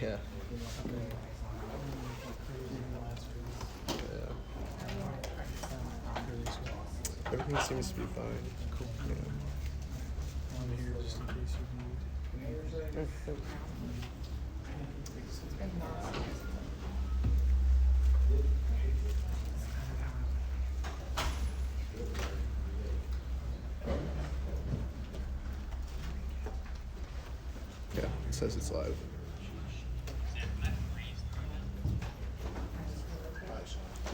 Yeah. Everything seems to be fine. Cool. On here just in case you need. Yeah, it says it's live.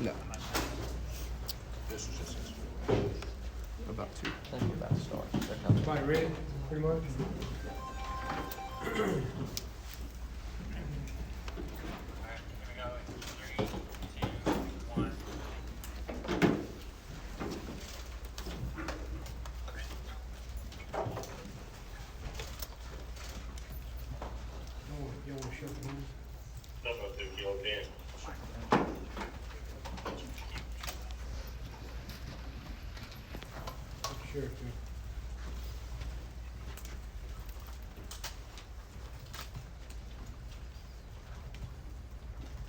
No. About to. Thank you about to start. They're coming. Everybody ready, pretty much? You want to show the room? Sure.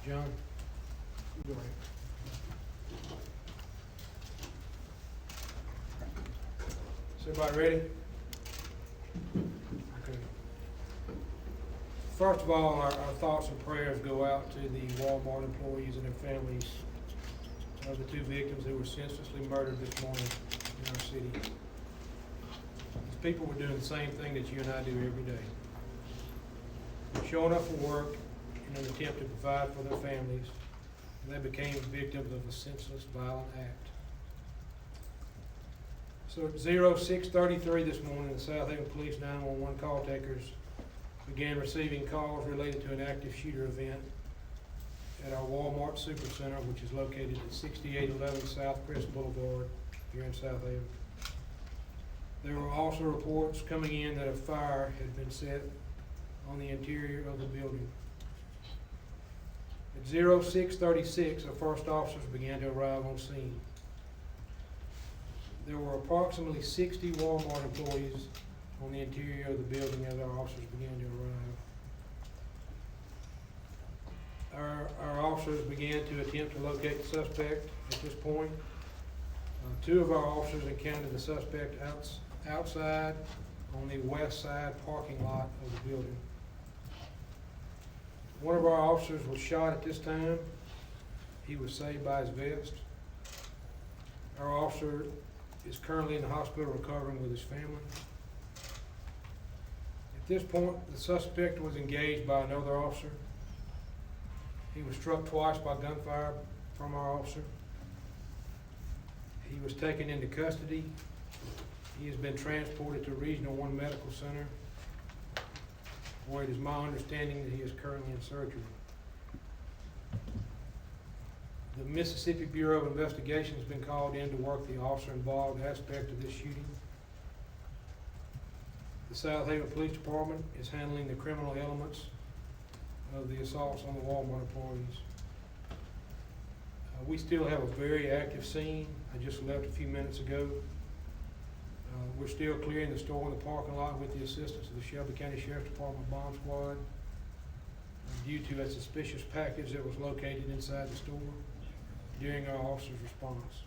John, you go ahead. Is everybody ready? Okay. First of all, our thoughts and prayers go out to the Walmart employees and their families of the two victims who were senselessly murdered this morning in our city. These people were doing the same thing that you and I do every day. They're showing up for work in an attempt to provide for their families, and they became victims of a senseless, violent act. So at 06:33 this morning, the Southaven Police 911 call takers began receiving calls related to an active shooter event at our Walmart Supercenter, which is located at 6811 South Crest Boulevard here in Southaven. There were also reports coming in that a fire had been set on the interior of the building. At 06:36, our first officers began to arrive on scene. There were approximately 60 Walmart employees on the interior of the building as our officers began to arrive. Our officers began to attempt to locate the suspect at this point. Two of our officers encountered the suspect outside on the west side parking lot of the building. One of our officers was shot at this time. He was saved by his vest. Our officer is currently in the hospital recovering with his family. At this point, the suspect was engaged by another officer. He was struck twice by gunfire from our officer. He was taken into custody. He has been transported to Regional 1 Medical Center, where it is my understanding that he is currently in surgery. The Mississippi Bureau of Investigation has been called in to work the officer-involved aspect of this shooting. The Southaven Police Department is handling the criminal elements of the assaults on the Walmart employees. We still have a very active scene. I just left a few minutes ago. We're still clearing the store and the parking lot with the assistance of the Shelby County Sheriff's Department Bomb Squad due to a suspicious package that was located inside the store during our officers' response.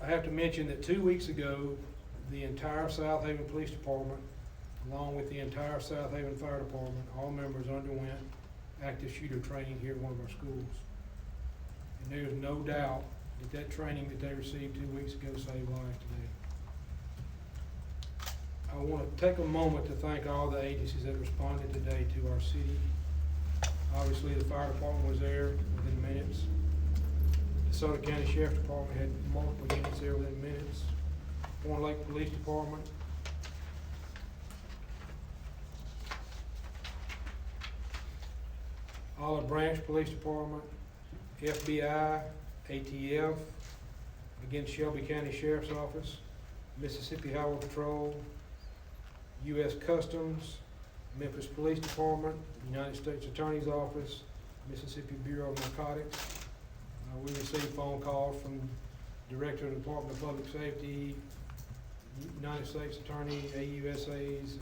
I have to mention that 2 weeks ago, the entire Southaven Police Department, along with the entire Southaven Fire Department, all members underwent active shooter training here at one of our schools. And there is no doubt that that training that they received 2 weeks ago saved lives today. I want to take a moment to thank all the agencies that responded today to our city. Obviously, the fire department was there within minutes. The DeSoto County Sheriff's Department had multiple units there within minutes. Horn Lake Police Department. Olive Branch Police Department, FBI, ATF, again Shelby County Sheriff's Office, Mississippi Highway Patrol, U.S. Customs, Memphis Police Department, United States Attorney's Office, Mississippi Bureau of Narcotics. We received phone calls from Director of the Department of Public Safety, United States Attorney, AUSAs,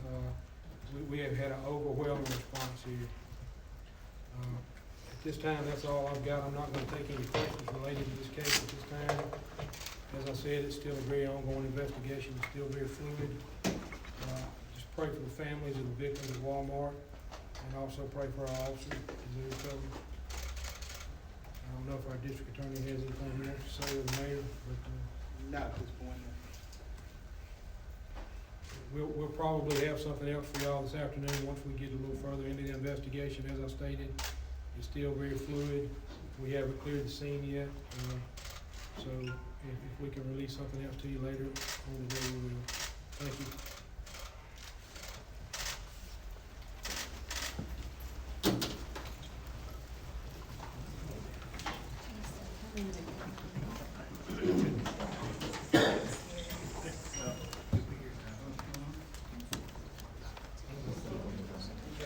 we have had an overwhelming response here. At this time, that's all I've got. I'm not gonna take any questions related to this case at this time. As I said, it's still a very ongoing investigation, it's still very fluid. Just pray for the families of the victims at Walmart, and also pray for our officers as they recover. I don't know if our district attorney has anything he wants to say, or the mayor, but, Not at this point. we'll probably have something else for y'all this afternoon, once we get a little further into the investigation. As I stated, it's still very fluid. We haven't cleared the scene yet, so if we can release something else to you later on the day, we will. Thank you.